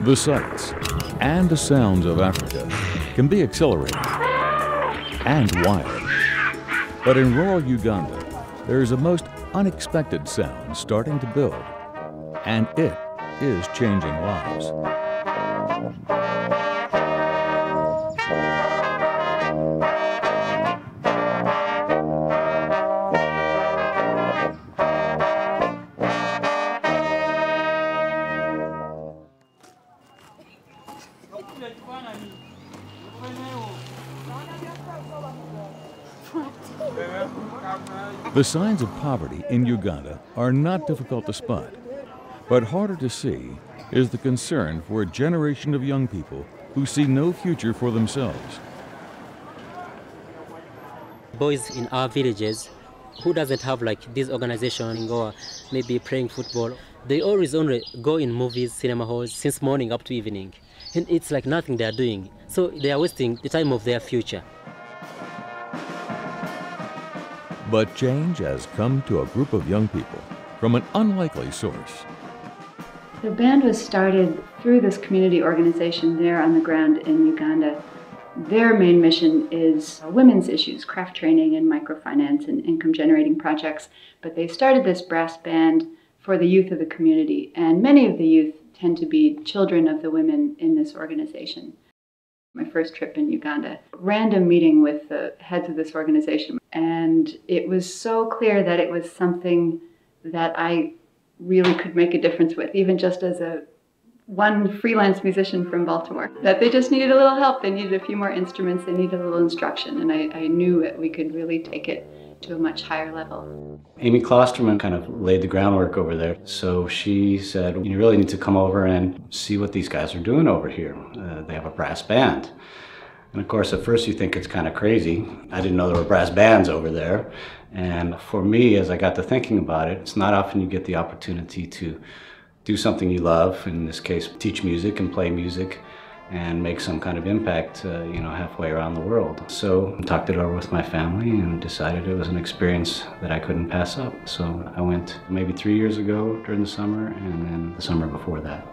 The sights and the sounds of Africa can be exhilarating and wild. But in rural Uganda, there is a most unexpected sound starting to build, and it is changing lives. The signs of poverty in Uganda are not difficult to spot, but harder to see is the concern for a generation of young people who see no future for themselves. Boys in our villages who doesn't have like this organization or maybe playing football, they always only go in movies, cinema halls since morning up to evening. And it's like nothing they are doing. So they are wasting the time of their future. But change has come to a group of young people from an unlikely source. The band was started through this community organization there on the ground in Uganda. Their main mission is women's issues, craft training and microfinance and income generating projects. But they started this brass band for the youth of the community, and many of the youth tend to be children of the women in this organization. My first trip in Uganda, random meeting with the heads of this organization, and it was so clear that it was something that I really could make a difference with, even just as one freelance musician from Baltimore, that they just needed a little help. They needed a few more instruments, they needed a little instruction, and I knew that we could really take it to a much higher level. Amy Klosterman kind of laid the groundwork over there. So she said, you really need to come over and see what these guys are doing over here. They have a brass band. And of course, at first you think it's kind of crazy. I didn't know there were brass bands over there. And for me, as I got to thinking about it, it's not often you get the opportunity to do something you love, in this case, teach music and play music, and make some kind of impact, halfway around the world. So I talked it over with my family and decided it was an experience that I couldn't pass up. So I went maybe 3 years ago during the summer, and then the summer before that.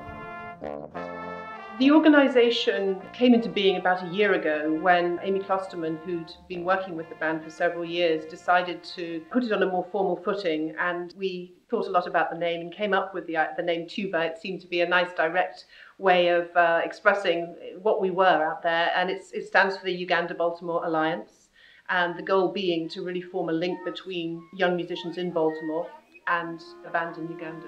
The organisation came into being about a year ago when Amy Klosterman, who'd been working with the band for several years, decided to put it on a more formal footing, and we thought a lot about the name and came up with the name Tuba. It seemed to be a nice direct way of expressing what we were out there, and it stands for the Uganda-Baltimore Alliance, and the goal being to really form a link between young musicians in Baltimore and a band in Uganda.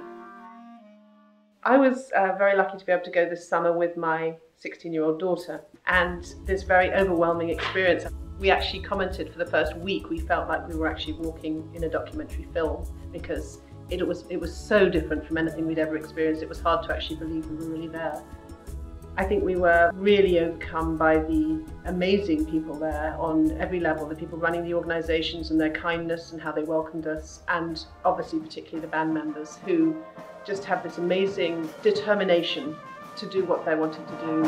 I was very lucky to be able to go this summer with my 16-year-old daughter, and this very overwhelming experience. We actually commented for the first week we felt like we were actually walking in a documentary film, because it was so different from anything we'd ever experienced. It was hard to actually believe we were really there. I think we were really overcome by the amazing people there on every level, the people running the organisations and their kindness and how they welcomed us, and obviously particularly the band members who just have this amazing determination to do what they wanted to do.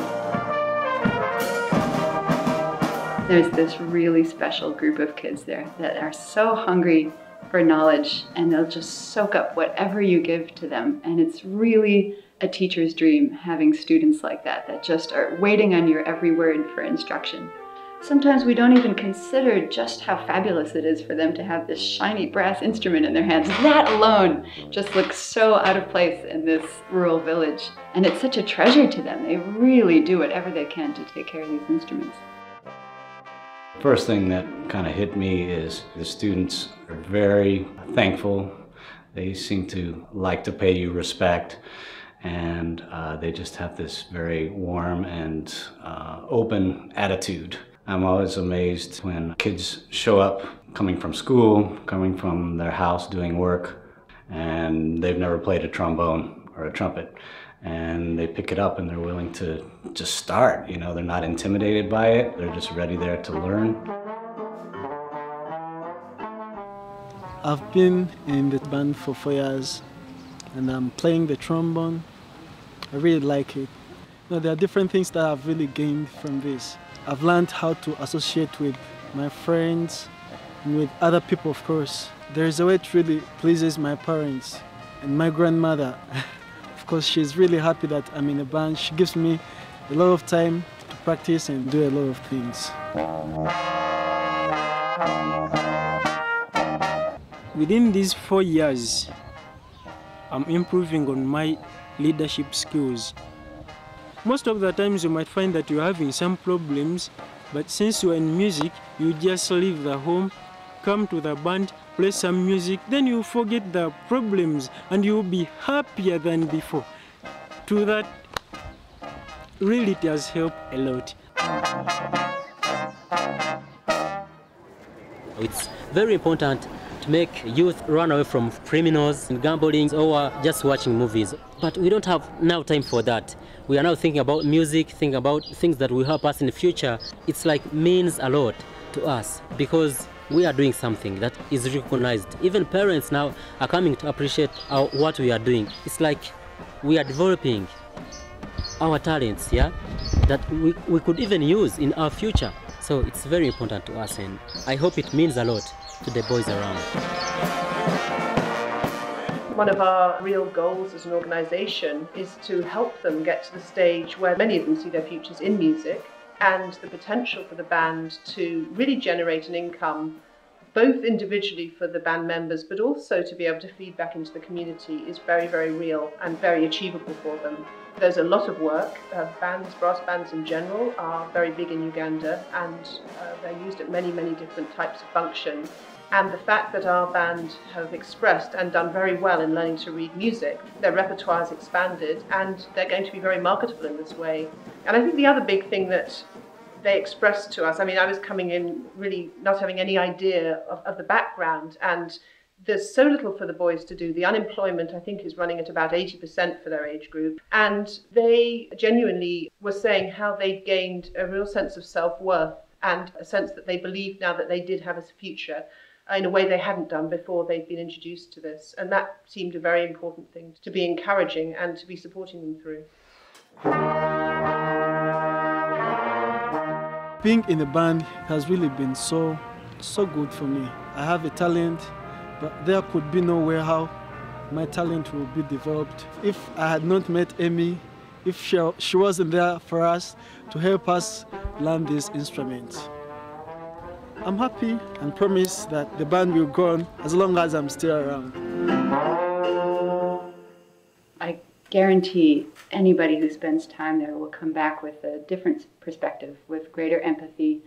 There's this really special group of kids there that are so hungry for knowledge, and they'll just soak up whatever you give to them. And it's really a teacher's dream having students like that just are waiting on your every word for instruction. Sometimes we don't even consider just how fabulous it is for them to have this shiny brass instrument in their hands. That alone just looks so out of place in this rural village. And it's such a treasure to them. They really do whatever they can to take care of these instruments. First thing that kind of hit me is the students are very thankful. They seem to like to pay you respect, and they just have this very warm and open attitude. I'm always amazed when kids show up coming from school, coming from their house doing work, and they've never played a trombone or a trumpet, and they pick it up and they're willing to just start. They're not intimidated by it, they're just ready there to learn. I've been in the band for 4 years, and I'm playing the trombone. I really like it. There are different things that I've really gained from this. I've learned how to associate with my friends and with other people, of course. There is a way it really pleases my parents and my grandmother. Of course, she's really happy that I'm in a band. She gives me a lot of time to practice and do a lot of things. Within these 4 years, I'm improving on my leadership skills. Most of the times you might find that you're having some problems, but since you're in music, you just leave the home, come to the band, play some music, then you forget the problems and you'll be happier than before. To that, really it has helped a lot. It's very important to make youth run away from criminals and gambling or just watching movies. But we don't have now time for that. We are now thinking about music, thinking about things that will help us in the future. It's like means a lot to us because we are doing something that is recognized. Even parents now are coming to appreciate what we are doing. It's like we are developing our talents, yeah, that we could even use in our future. So it's very important to us, and I hope it means a lot to the boys around. One of our real goals as an organisation is to help them get to the stage where many of them see their futures in music, and the potential for the band to really generate an income, both individually for the band members, but also to be able to feed back into the community is very, very real and very achievable for them. There's a lot of work. Bands, brass bands in general, are very big in Uganda, and they're used at many, many different types of functions. And the fact that our band have expressed and done very well in learning to read music, their repertoire has expanded, and they're going to be very marketable in this way. And I think the other big thing that they expressed to us, I mean, I was coming in really not having any idea of the background, and there's so little for the boys to do. The unemployment, I think, is running at about 80% for their age group. And they genuinely were saying how they gained a real sense of self-worth and a sense that they believed now that they did have a future in a way they hadn't done before they'd been introduced to this. And that seemed a very important thing to be encouraging and to be supporting them through. Being in a band has really been so good for me. I have a talent, but there could be no way how my talent will be developed. If I had not met Amy, if she wasn't there for us to help us learn these instruments. I'm happy and promise that the band will go on as long as I'm still around. I guarantee anybody who spends time there will come back with a different perspective, with greater empathy,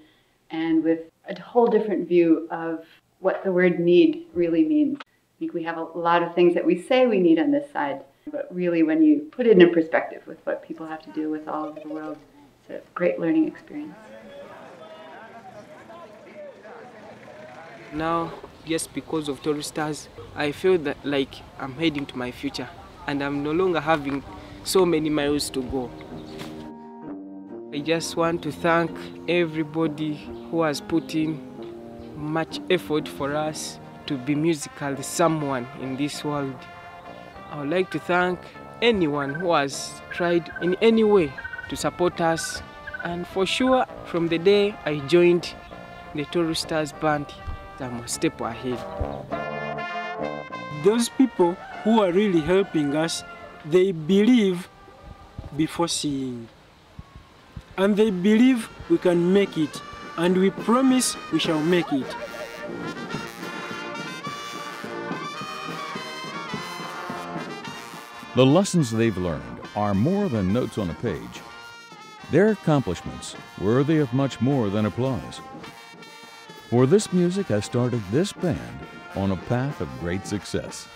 and with a whole different view of what the word need really means. I think we have a lot of things that we say we need on this side, but really when you put it in perspective with what people have to deal with all over the world, it's a great learning experience. Now, just because of Touristers, I feel that like I'm heading to my future and I'm no longer having so many miles to go. I just want to thank everybody who has put in much effort for us to be musically someone in this world. I would like to thank anyone who has tried in any way to support us, and for sure from the day I joined the Touristers band, I'm a step ahead. Those people who are really helping us, they believe before seeing. And they believe we can make it, and we promise we shall make it. The lessons they've learned are more than notes on a page. Their accomplishments worthy of much more than applause. For this music has started this band on a path of great success.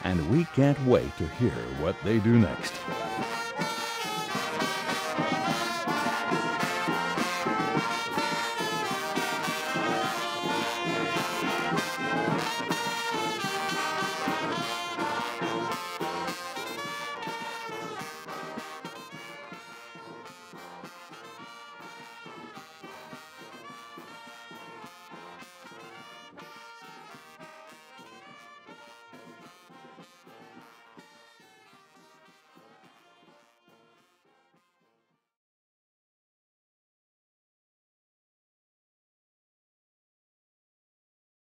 And we can't wait to hear what they do next.